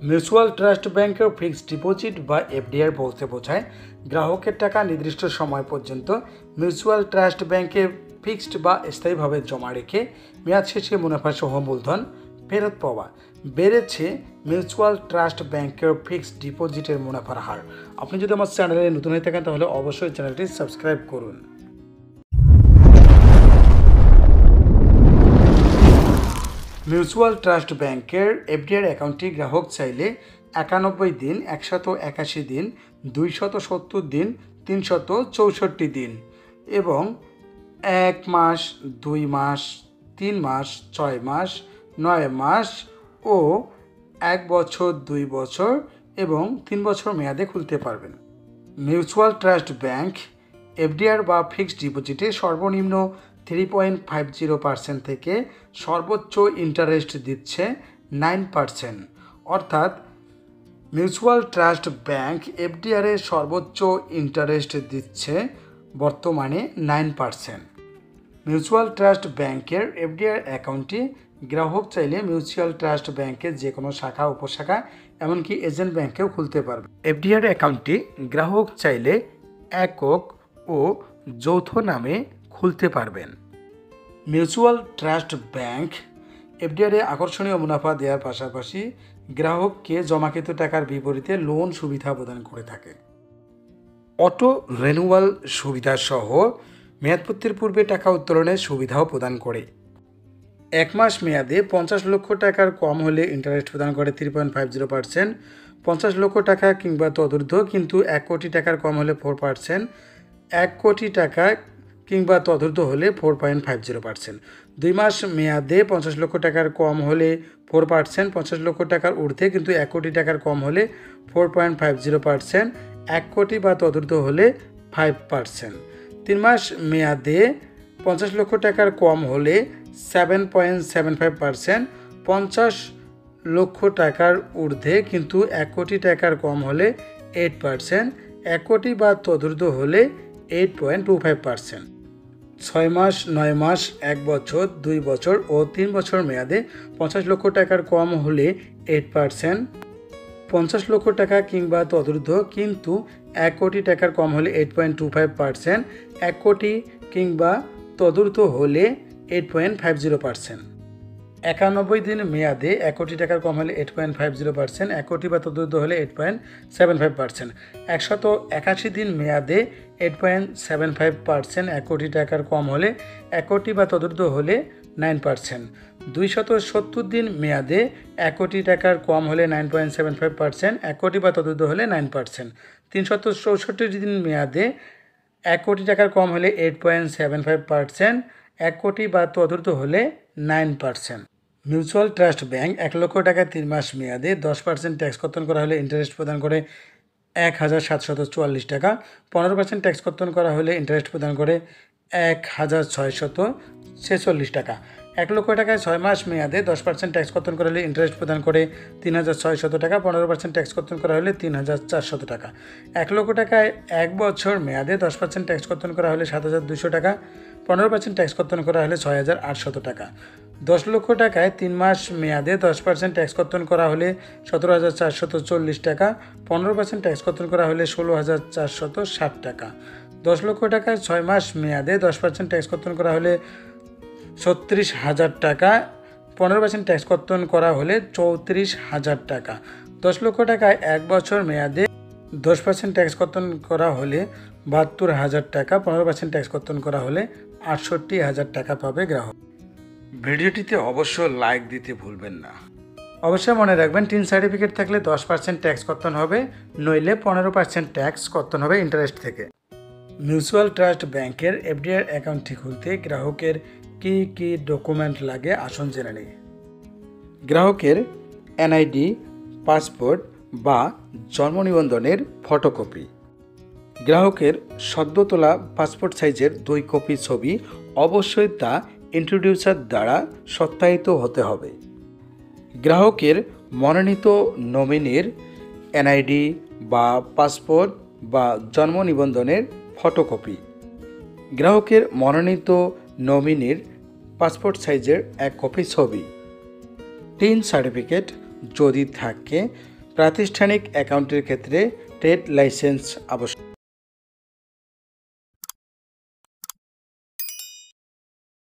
Mutual trust ব্যাংকের fixed deposit বা FDR বলতে বোঝায় গ্রাহকের টাকা নির্দিষ্ট সময় পর্যন্ত মিউচুয়াল ট্রাস্ট ব্যাংকে ফিক্সড বা স্থায়ীভাবে জমা রেখে মেয়াদ শেষে মুনাফাসহ মূলধন ফেরত পাওয়া। বেড়েছে মিউচুয়াল ট্রাস্ট ব্যাংকের ফিক্সড ডিপোজিটের মুনাফার হার। আপনি যদি আমার চ্যানেলে নতুন হয়ে থাকেন তাহলে অবশ্যই চ্যানেলটি সাবস্ক্রাইব করুন। মিউচুয়াল ট্রাস্ট ব্যাংকের এফডিআর অ্যাকাউন্টটি গ্রাহক চাইলে 91 দিন, 181 দিন, 270 দিন, 364 দিন এবং 1 মাস, 2 মাস, 3 মাস, 6 মাস, 9 মাস ও 1 বছর, 2 বছর এবং 3 বছর মেয়াদে খুলতে পারবেন। মিউচুয়াল ট্রাস্ট ব্যাংক এফডিআর বা ফিক্সড ডিপোজিটে সর্বনিম্ন 3.50% থেকে সর্বোচ্চ ইন্টারেস্ট দিচ্ছে 9%। অর্থাৎ মিউচুয়াল ট্রাস্ট ব্যাংক এফডিআরে সর্বোচ্চ ইন্টারেস্ট দিচ্ছে বর্তমানে 9%। মিউচুয়াল ট্রাস্ট ব্যাংকের এফডিআর অ্যাকাউন্টটি গ্রাহক চাইলে মিউচুয়াল ট্রাস্ট ব্যাংকের যে কোনো শাখা, উপশাখা, এমনকি এজেন্ট ব্যাংকেও খুলতে পারবে। এফডিআর অ্যাকাউন্টটি গ্রাহক চাইলে একক ও যৌথ নামে খুলতে পারবেন। মিউচুয়াল ট্রাস্ট ব্যাংক এফডিআরে আকর্ষণীয় মুনাফা দেওয়ার পাশাপাশি গ্রাহককে জমাকৃত টাকার বিপরীতে লোন সুবিধা প্রদান করে থাকে। অটো রেনুয়াল সুবিধা সহ মেয়াদপূর্তির পূর্বে টাকা উত্তোলনের সুবিধাও প্রদান করে। 1 মাস মেয়াদে 50 লক্ষ টাকার কম হলে ইন্টারেস্ট প্রদান করে 3.50%, 50 লক্ষ টাকা কিংবা তদূর্ধ্ব কিন্তু 1 কোটি টাকার কম হলে 4%, 1 কোটি টাকা কিংবা তদূর্ধ্ব হলে 4.50%। 2 মাস মেয়াদে 50 লক্ষ টাকার কম হলে 4%, 50 লক্ষ টাকার ঊর্ধ্বে কিন্তু 1 কোটি টাকার কম হলে 4.50%, 1 কোটি বা তদূর্ধ্ব হলে 5%। 3 মাস মেয়াদে 50 লক্ষ টাকার কম হলে 7.75%, 50 লক্ষ টাকার ঊর্ধ্বে কিন্তু 1 কোটি টাকার কম হলে 8%, 1 কোটি বা তদূর্ধ্ব হলে 8.25%। 6 মাস, 9 মাস, 1 বছর, 2 বছর ও 3 বছর মেয়াদে 50 লক্ষ টাকার কম হলে 8%, 50 লক্ষ টাকা কিংবা তদূর্ধ্ব কিন্তু 1 কোটি টাকার কম হলে 8.25%, 1 কোটি কিংবা তদূর্ধ্ব হলে 8.50%। 91 দিন মেয়াদে 1 কোটি টাকার কম হলে 8.50%, 1 কোটি বা তদূর্ধ্ব হলে 8.75%। 181 দিন মেয়াদে 8.75%, 1 কোটি টাকার কম হলে 1 কোটি বা তদূর্ধ্ব হলে 9%। 270 দিন মেয়াদে 1 কোটি টাকার কম হলে 9.75%, 1 কোটি বা তদূর্ধ্ব হলে 9%। 364 দিন মেয়াদে 1 কোটি টাকার কম হলে 8.75%, 1 কোটি বা তদূর্ধ্ব হলে 9%। মিউচুয়াল ট্রাস্ট ব্যাংক 1 লক্ষ টাকা 3 মাস মেয়াদে 10% ট্যাক্স কর্তন করা হলে ইন্টারেস্ট প্রদান করে 1744 টাকা, 15% ট্যাক্স কর্তন করা হলে ইন্টারেস্ট প্রদান করে 1646 টাকা। 1 লক্ষ টাকায় 6 মাস মেয়াদে 10% ট্যাক্স কর্তন করা হলে ইন্টারেস্ট প্রদান করে 3600 টাকা, 15% ট্যাক্স কর্তন করা হলে 3400 টাকা। 1 লক্ষ টাকায় 1 বছর মেয়াদে 10% ট্যাক্স কর্তন করা হলে 7200 টাকা, 15% ট্যাক্স কর্তন করা হলে 6800 টাকা। 10 লক্ষ টাকায় 3 মাস মেয়াদে 10% ট্যাক্স কর্তন করা হলে 17440 টাকা, 15% ট্যাক্স কর্তন করা হলে 16460 টাকা। 10 লক্ষ টাকায় 6 মাস মেয়াদে 10% ট্যাক্স কর্তন করা হলে 36000 টাকা, 15% ট্যাক্স কর্তন করা হলে 34000 টাকা। 10 লক্ষ টাকায় 1 বছর মেয়াদে 10% ট্যাক্স কর্তন করা হলে 72000 টাকা, 15% ট্যাক্স কর্তন করা হলে 68000 টাকা পাবে গ্রাহক। ভিডিওটিতে অবশ্য লাইক দিতে ভুলবেন না। অবশ্যই মনে রাখবেন, টিন সার্টিফিকেট থাকলে 10% ট্যাক্স কর্তন হবে, নইলে 15% ট্যাক্স কর্তন হবে ইন্টারেস্ট থেকে। মিউচুয়াল ট্রাস্ট ব্যাংকের এফডিআর অ্যাকাউন্টটি খুলতে গ্রাহকের কী কী ডকুমেন্ট লাগে আসুন জেনে নিই। গ্রাহকের এনআইডি, পাসপোর্ট বা জন্ম নিবন্ধনের ফটোকপি, গ্রাহকের সদ্য তোলা পাসপোর্ট সাইজের 2 কপি ছবি, অবশ্যই তা ইন্ট্রোডিউসার দ্বারা সত্যায়িত হতে হবে। গ্রাহকের মনোনীত নমিনির এনআইডি বা পাসপোর্ট বা জন্ম নিবন্ধনের ফটোকপি, গ্রাহকের মনোনীত নমিনির পাসপোর্ট সাইজের 1 কপি ছবি, টিন সার্টিফিকেট যদি থাকে প্রাতিষ্ঠানিক অ্যাকাউন্টের ক্ষেত্রে ট্রেড লাইসেন্স আবশ্যক।